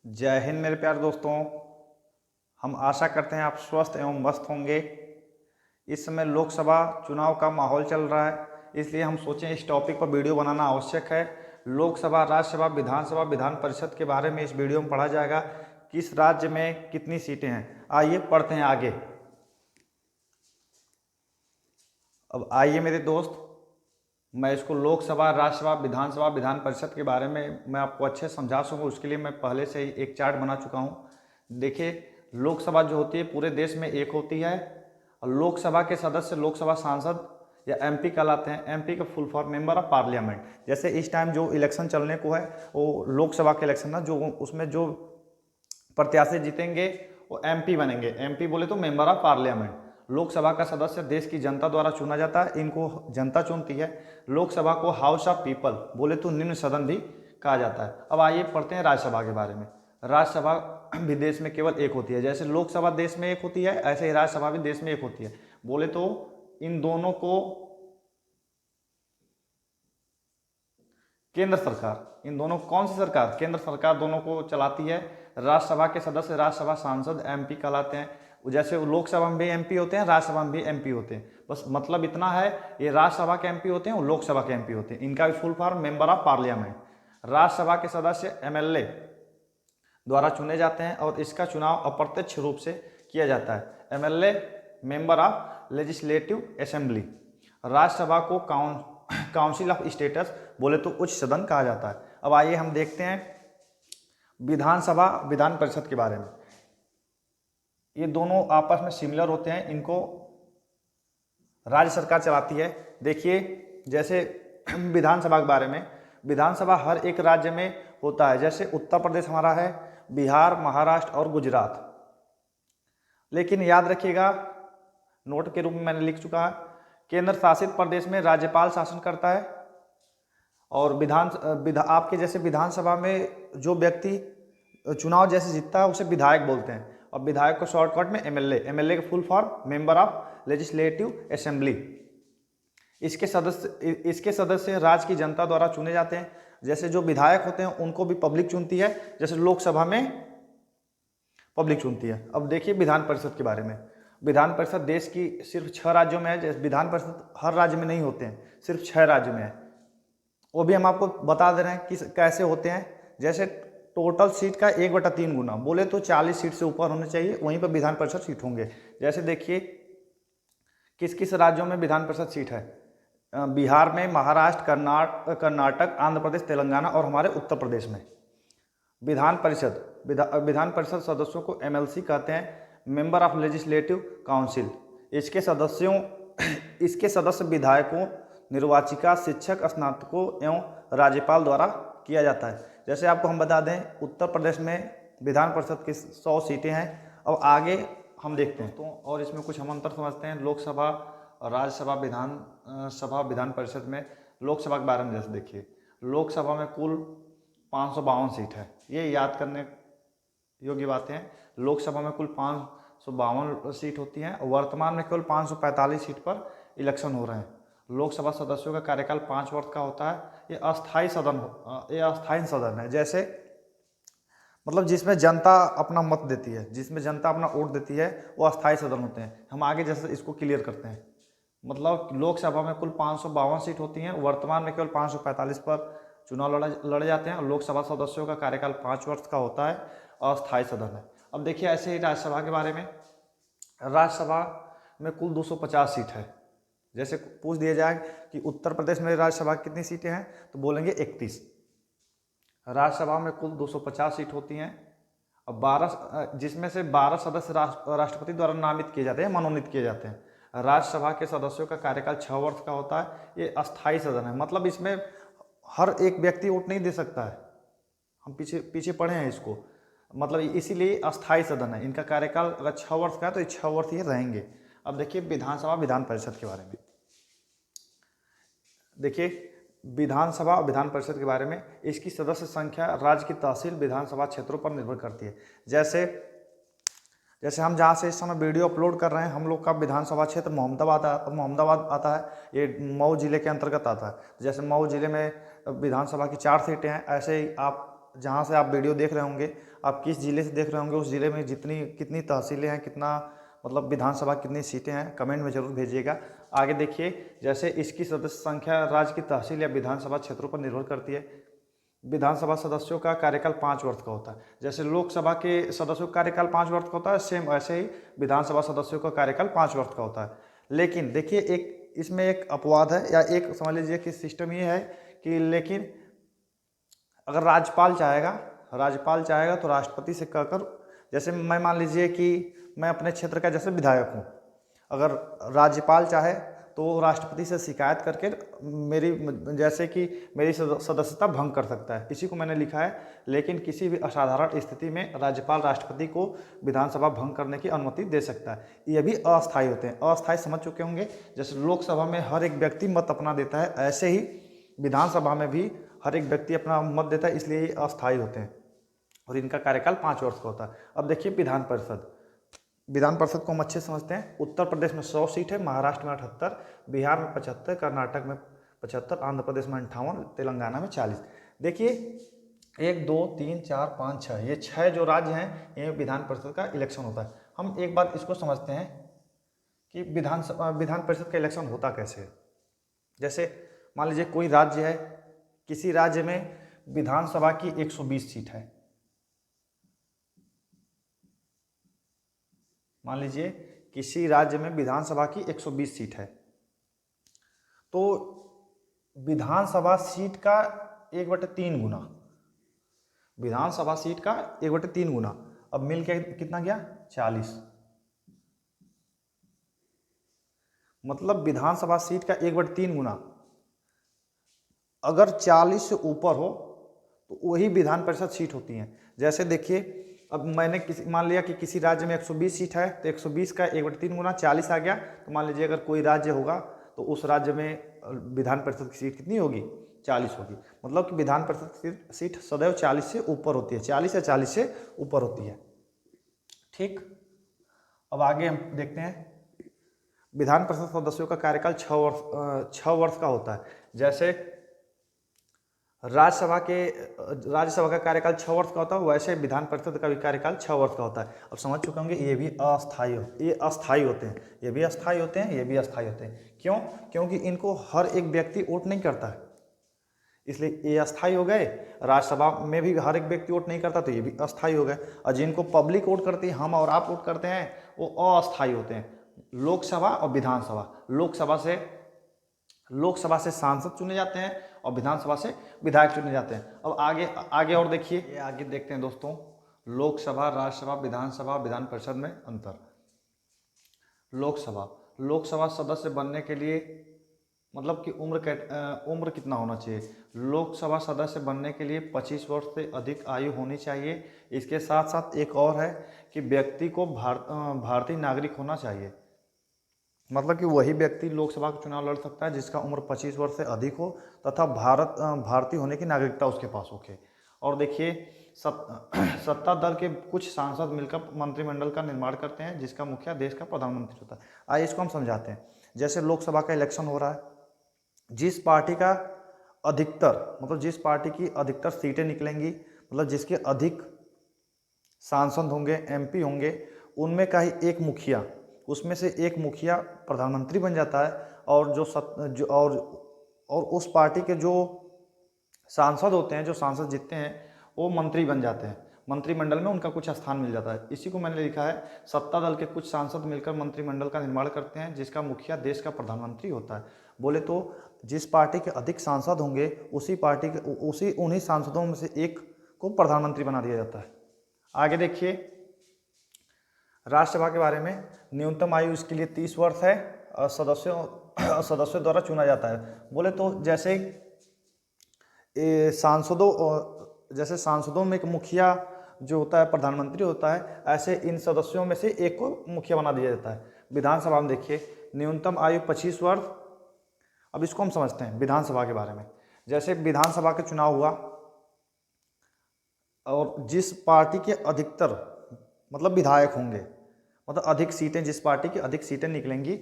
जय हिंद मेरे प्यारे दोस्तों। हम आशा करते हैं आप स्वस्थ एवं मस्त होंगे। इस समय लोकसभा चुनाव का माहौल चल रहा है, इसलिए हम सोचें इस टॉपिक पर वीडियो बनाना आवश्यक है। लोकसभा, राज्यसभा, विधानसभा, विधान परिषद के बारे में इस वीडियो में पढ़ा जाएगा। किस राज्य में कितनी सीटें हैं, आइए पढ़ते हैं आगे। अब आइए मेरे दोस्त, मैं इसको लोकसभा, राज्यसभा, विधानसभा, विधान परिषद के बारे में मैं आपको अच्छे से समझा सकूँ, उसके लिए मैं पहले से ही एक चार्ट बना चुका हूँ। देखिए, लोकसभा जो होती है पूरे देश में एक होती है, और लोकसभा के सदस्य लोकसभा सांसद या एमपी कहलाते हैं। एमपी का full form member of parliament. जैसे इस टाइम जो इलेक्शन चलने को है वो लोकसभा के इलेक्शन ना, जो उसमें जो प्रत्याशी जीतेंगे वो एमपी बनेंगे। एमपी बोले तो मेंबर ऑफ पार्लियामेंट। लोकसभा का सदस्य देश की जनता द्वारा चुना जाता है, इनको जनता चुनती है। लोकसभा को हाउस ऑफ पीपल बोले तो निम्न सदन भी कहा जाता है। अब आइए पढ़ते हैं राज्यसभा के बारे में। राज्यसभा भी देश में केवल एक होती है। जैसे लोकसभा देश में एक होती है, ऐसे ही राज्यसभा भी देश में एक होती है। बोले तो इन दोनों को केंद्र सरकार, इन दोनों कौन सी सरकार, केंद्र सरकार दोनों को चलाती है। राज्यसभा के सदस्य राज्यसभा सांसद एमपी कहलाते हैं। जैसे लोकसभा में भी एमपी होते हैं, राज्यसभा में भी एमपी होते हैं। बस मतलब इतना है, ये राज्यसभा के एमपी होते हैं और लोकसभा के एमपी होते हैं। इनका भी full form member of parliament. Rajya Sabha के सदस्य एमएलए द्वारा चुने जाते हैं और इसका चुनाव अप्रत्यक्ष रूप से किया जाता है। MLA member of legislative assembly. Rajya Sabha को काउंसिल ऑफ स्टेटस बोले तो उच्च सदन कहा जाता है। अब आइए हम देखते हैं विधानसभा, विधान परिषद के बारे में। ये दोनों आपस में सिमिलर होते हैं, इनको राज्य सरकार चलाती है। देखिए, जैसे विधानसभा के बारे में, विधानसभा हर एक राज्य में होता है। जैसे उत्तर प्रदेश हमारा है, बिहार, महाराष्ट्र और गुजरात। लेकिन याद रखिएगा, नोट के रूप में मैंने लिख चुका है, केंद्र शासित प्रदेश में राज्यपाल शासन करता है। और आपके जैसे विधानसभा में जो व्यक्ति चुनाव जैसे जीतता है उसे विधायक बोलते हैं, और विधायक को शॉर्टकट में एमएलए। एमएलए का full form member of legislative assembly. इसके सदस्य राज्य की जनता द्वारा चुने जाते हैं। जैसे जो विधायक होते हैं उनको भी पब्लिक चुनती है, जैसे लोकसभा में पब्लिक चुनती है। अब देखिए विधान परिषद के बारे में। विधान परिषद देश की सिर्फ 6 राज्यों में है। जैसे विधान परिषद हर राज्य में नहीं होते हैं, सिर्फ 6 राज्यों में है। वो भी हम आपको बता दे रहे हैं कि कैसे होते हैं। जैसे टोटल सीट का 1/3 गुना, बोले तो 40 सीट से ऊपर होने चाहिए, वहीं पर विधान परिषद सीट होंगे। जैसे देखिए किस किस राज्यों में विधान परिषद सीट है। बिहार में, महाराष्ट्र, कर्नाटक, आंध्र प्रदेश, तेलंगाना और हमारे उत्तर प्रदेश में। विधान परिषद सदस्यों को एमएलसी कहते हैं, मेंबर ऑफ लेजिस्लेटिव काउंसिल। इसके सदस्य विधायकों, निर्वाचिका, शिक्षक, स्नातकों एवं राज्यपाल द्वारा किया जाता है। जैसे आपको हम बता दें, उत्तर प्रदेश में विधान परिषद की 100 सीटें हैं। अब आगे हम देखते हैं तो, और इसमें कुछ हम अंतर समझते हैं लोकसभा, राज्यसभा, विधानसभा, विधान परिषद में। लोकसभा के बारे में जैसे देखिए, लोकसभा में कुल 552 सीट है। ये याद करने योग्य बातें हैं। लोकसभा में कुल 552 सीट होती हैं। वर्तमान में केवल 545 सीट पर इलेक्शन हो रहे हैं। लोकसभा सदस्यों का कार्यकाल 5 वर्ष का होता है। ये अस्थायी सदन है। जैसे मतलब जिसमें जनता अपना मत देती है, जिसमें जनता अपना वोट देती है, वो अस्थायी सदन होते हैं। हम आगे जैसे इसको क्लियर करते हैं। मतलब लोकसभा में कुल 552 सीट होती हैं। वर्तमान में केवल 545 पर चुनाव लड़े जाते हैं। और लोकसभा सदस्यों का कार्यकाल 5 वर्ष का होता है, अस्थायी सदन है। अब देखिए ऐसे ही राज्यसभा के बारे में। राज्यसभा में कुल 250 सीट है। जैसे पूछ दिया जाए कि उत्तर प्रदेश में राज्यसभा की कितनी सीटें हैं, तो बोलेंगे 31। राज्यसभा में कुल 250 सीट होती हैं। अब 12, जिसमें से 12 सदस्य राष्ट्रपति द्वारा नामित किए जाते हैं, मनोनीत किए जाते हैं। राज्यसभा के सदस्यों का कार्यकाल 6 वर्ष का होता है। ये अस्थायी सदन है, मतलब इसमें हर एक व्यक्ति वोट नहीं दे सकता है। हम पीछे पढ़े हैं इसको, मतलब इसीलिए अस्थायी सदन है। इनका कार्यकाल अगर 6 वर्ष का है तो ये 6 वर्ष ये रहेंगे। अब देखिए विधानसभा, विधान परिषद के बारे में। देखिए विधानसभा और विधान परिषद के बारे में, इसकी सदस्य संख्या राज्य की तहसील, विधानसभा क्षेत्रों पर निर्भर करती है। जैसे हम जहाँ से इस समय वीडियो अपलोड कर रहे हैं, हम लोग का विधानसभा क्षेत्र मोहम्मदाबाद आता है। ये मऊ जिले के अंतर्गत आता है। जैसे मऊ जिले में विधानसभा की 4 सीटें हैं, ऐसे ही आप जहाँ से आप वीडियो देख रहे होंगे, आप किस ज़िले से देख रहे होंगे, उस ज़िले में कितनी तहसीलें हैं, कितना मतलब विधानसभा कितनी सीटें हैं, कमेंट में जरूर भेजिएगा। आगे देखिए, जैसे इसकी सदस्य संख्या राज्य की तहसील या विधानसभा क्षेत्रों पर निर्भर करती है। विधानसभा सदस्यों का कार्यकाल 5 वर्ष का होता है। जैसे लोकसभा के सदस्यों का कार्यकाल 5 वर्ष का होता है, सेम ऐसे ही विधानसभा सदस्यों का कार्यकाल 5 वर्ष का होता है। लेकिन देखिए, एक इसमें एक अपवाद है, या एक समझ लीजिए कि सिस्टम ये है कि लेकिन अगर राज्यपाल चाहेगा तो राष्ट्रपति से कहकर, जैसे मैं मान लीजिए कि मैं अपने क्षेत्र का जैसे विधायक हूँ, अगर राज्यपाल चाहे तो राष्ट्रपति से शिकायत करके मेरी जैसे कि मेरी सदस्यता भंग कर सकता है, इसी को मैंने लिखा है। लेकिन किसी भी असाधारण स्थिति में राज्यपाल राष्ट्रपति को विधानसभा भंग करने की अनुमति दे सकता है। ये भी अस्थायी होते हैं। अस्थायी समझ चुके होंगे, जैसे लोकसभा में हर एक व्यक्ति मत अपना देता है, ऐसे ही विधानसभा में भी हर एक व्यक्ति अपना मत देता है, इसलिए ये अस्थायी होते हैं और इनका कार्यकाल 5 वर्ष का होता है। अब देखिए विधान परिषद को हम अच्छे समझते हैं। उत्तर प्रदेश में 100 सीट है, महाराष्ट्र में 78, बिहार में 75, कर्नाटक में 75, आंध्र प्रदेश में 58, तेलंगाना में 40। देखिए 1 2 3 4 5 6, ये 6 जो राज्य हैं, ये विधान परिषद का इलेक्शन होता है। हम एक बात इसको समझते हैं कि विधान परिषद का इलेक्शन होता कैसे है। जैसे मान लीजिए कोई राज्य है, किसी राज्य में विधानसभा की 120 सीट है। मान लीजिए किसी राज्य में विधानसभा की 120 सीट है, तो विधानसभा सीट का 1/3 गुना, विधानसभा सीट का 1/3 गुना, अब मिल के कितना गया 40। मतलब विधानसभा सीट का 1/3 गुना अगर 40 से ऊपर हो तो वही विधान परिषद सीट होती है। जैसे देखिए, अब मैंने मान लिया कि किसी राज्य में 120 सीट है, तो 120 का 1/3 गुना 40 आ गया। तो मान लीजिए अगर कोई राज्य होगा तो उस राज्य में विधान परिषद की सीट कितनी होगी, 40 होगी। मतलब कि विधान परिषद की सीट सदैव 40 से ऊपर होती है, 40 या 40 से ऊपर होती है। ठीक, अब आगे हम देखते हैं। विधान परिषद सदस्यों का कार्यकाल 6 वर्ष का होता है। जैसे राज्यसभा का कार्यकाल 6 वर्ष का होता है, वैसे विधान परिषद का भी कार्यकाल 6 वर्ष का होता है। अब समझ चुके होंगे, ये भी अस्थायी होते हैं, ये भी अस्थायी होते हैं। क्यों? क्योंकि इनको हर एक व्यक्ति वोट नहीं करता है, इसलिए ये अस्थायी हो गए। राज्यसभा में भी हर एक व्यक्ति वोट नहीं करता, तो ये भी अस्थायी हो गए। और जिनको पब्लिक वोट करती है, हम और आप वोट करते हैं, वो अस्थायी होते हैं। लोकसभा और विधानसभा, लोकसभा से सांसद चुने जाते हैं और विधानसभा से विधायक चुने जाते हैं। अब आगे और देखिए, ये आगे देखते हैं दोस्तों, लोकसभा, राज्यसभा, विधानसभा, विधान परिषद में अंतर। लोकसभा सदस्य बनने के लिए मतलब कि उम्र कितना होना चाहिए? लोकसभा सदस्य बनने के लिए 25 वर्ष से अधिक आयु होनी चाहिए। इसके साथ साथ एक और है कि व्यक्ति को भारतीय नागरिक होना चाहिए। मतलब कि वही व्यक्ति लोकसभा का चुनाव लड़ सकता है जिसका उम्र 25 वर्ष से अधिक हो तथा भारतीय होने की नागरिकता उसके पास होके। और देखिए, सत्ता दल के कुछ सांसद मिलकर मंत्रिमंडल का निर्माण करते हैं, जिसका मुखिया देश का प्रधानमंत्री होता है। आइए इसको हम समझाते हैं। जैसे लोकसभा का इलेक्शन हो रहा है, जिस पार्टी की अधिकतर सीटें निकलेंगी, मतलब जिसके अधिक सांसद होंगे, MP होंगे, उनमें का ही एक मुखिया, उसमें से एक मुखिया प्रधानमंत्री बन जाता है। और उस पार्टी के जो सांसद होते हैं, जो सांसद जीतते हैं, वो मंत्री बन जाते हैं। मंत्रिमंडल में उनका कुछ स्थान मिल जाता है। इसी को मैंने लिखा है, सत्ता दल के कुछ सांसद मिलकर मंत्रिमंडल का निर्माण करते हैं, जिसका मुखिया देश का प्रधानमंत्री होता है। बोले तो जिस पार्टी के अधिक सांसद होंगे, उन्हीं सांसदों में से एक को प्रधानमंत्री बना दिया जाता है। आगे देखिए, राज्यसभा के बारे में, न्यूनतम आयु इसके लिए 30 वर्ष है और सदस्यों द्वारा चुना जाता है। बोले तो जैसे सांसदों में एक मुखिया जो होता है प्रधानमंत्री होता है, ऐसे इन सदस्यों में से एक को मुखिया बना दिया जाता है। विधानसभा में देखिए, न्यूनतम आयु 25 वर्ष। अब इसको हम समझते हैं विधानसभा के बारे में। जैसे विधानसभा का चुनाव हुआ और जिस पार्टी के अधिकतर मतलब विधायक होंगे, मतलब अधिक सीटें, जिस पार्टी की अधिक सीटें निकलेंगी,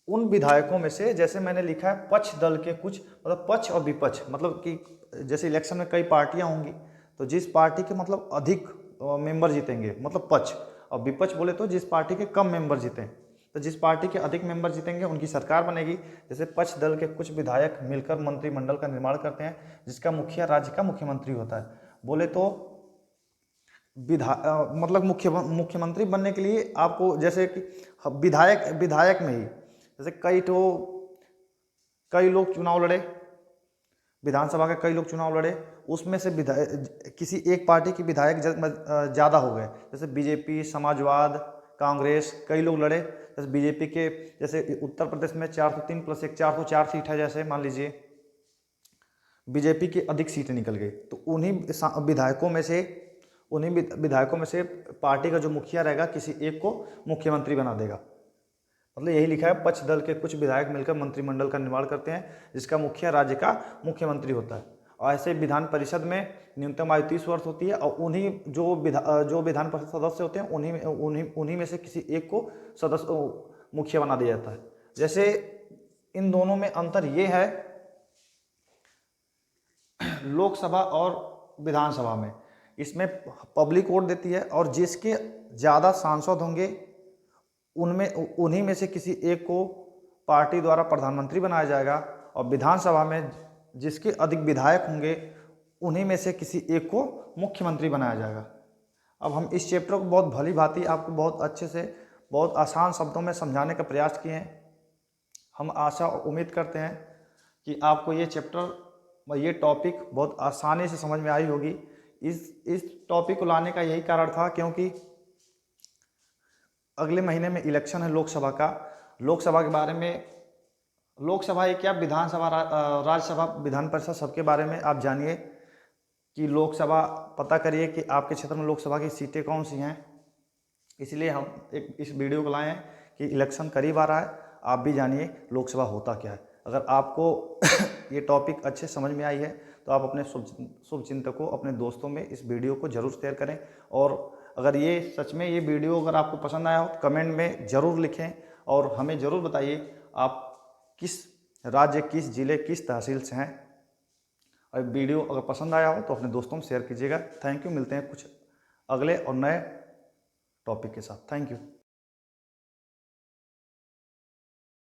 उन विधायकों में से, जैसे मैंने लिखा है पक्ष दल के कुछ, मतलब पक्ष और विपक्ष, मतलब कि जैसे इलेक्शन में कई पार्टियां होंगी, तो जिस पार्टी के मतलब अधिक मेंबर जीतेंगे, मतलब पक्ष। और विपक्ष बोले तो जिस पार्टी के कम मेंबर जीतें। तो जिस पार्टी के अधिक मेंबर जीतेंगे उनकी सरकार बनेगी। जैसे पक्ष दल के कुछ विधायक मिलकर मंत्रिमंडल का निर्माण करते हैं, जिसका मुखिया राज्य का मुख्यमंत्री होता है। बोले तो मतलब मुख्यमंत्री बनने के लिए आपको जैसे कि विधायक में ही जैसे कई लोग चुनाव लड़े, विधानसभा के कई लोग चुनाव लड़े, उसमें से किसी एक पार्टी के विधायक ज़्यादा हो गए। जैसे बीजेपी, समाजवाद, कांग्रेस, कई लोग लड़े। जैसे बीजेपी के जैसे उत्तर प्रदेश में 403 + 1 404 सीट है, जैसे मान लीजिए बीजेपी की अधिक सीटें निकल गई, तो उन्हीं विधायकों में से पार्टी का जो मुखिया रहेगा किसी एक को मुख्यमंत्री बना देगा। मतलब यही लिखा है, पक्ष दल के कुछ विधायक मिलकर मंत्रिमंडल का निर्माण करते हैं, जिसका मुखिया राज्य का मुख्यमंत्री होता है। और ऐसे विधान परिषद में न्यूनतम आयु 30 वर्ष होती है, और उन्हीं जो विधान परिषद सदस्य होते हैं उन्हीं में से किसी एक को मुखिया बना दिया जाता है। जैसे इन दोनों में अंतर ये है, लोकसभा और विधानसभा में इसमें पब्लिक वोट देती है, और जिसके ज़्यादा सांसद होंगे उन्हीं में से किसी एक को पार्टी द्वारा प्रधानमंत्री बनाया जाएगा। और विधानसभा में जिसके अधिक विधायक होंगे उन्हीं में से किसी एक को मुख्यमंत्री बनाया जाएगा। अब हम इस चैप्टर को बहुत भली भांति आपको बहुत अच्छे से बहुत आसान शब्दों में समझाने का प्रयास किए हैं। हम आशा और उम्मीद करते हैं कि आपको ये चैप्टर, ये टॉपिक बहुत आसानी से समझ में आई होगी। इस टॉपिक को लाने का यही कारण था क्योंकि अगले महीने में इलेक्शन है लोकसभा का। लोकसभा के बारे में, लोकसभा एक क्या, विधानसभा, राज्यसभा, विधान परिषद, सबके बारे में आप जानिए कि लोकसभा पता करिए कि आपके क्षेत्र में लोकसभा की सीटें कौन सी हैं। इसलिए हम इस वीडियो को लाए हैं कि इलेक्शन करीब आ रहा है, आप भी जानिए लोकसभा होता क्या है। अगर आपको ये टॉपिक अच्छे समझ में आई है तो आप अपने शुभचिंतकों, अपने दोस्तों में इस वीडियो को जरूर शेयर करें। और अगर ये सच में ये वीडियो अगर आपको पसंद आया हो तो कमेंट में ज़रूर लिखें, और हमें ज़रूर बताइए आप किस राज्य, किस जिले, किस तहसील से हैं। और वीडियो अगर पसंद आया हो तो अपने दोस्तों में शेयर कीजिएगा। Thank you. मिलते हैं कुछ अगले और नए टॉपिक के साथ। Thank you.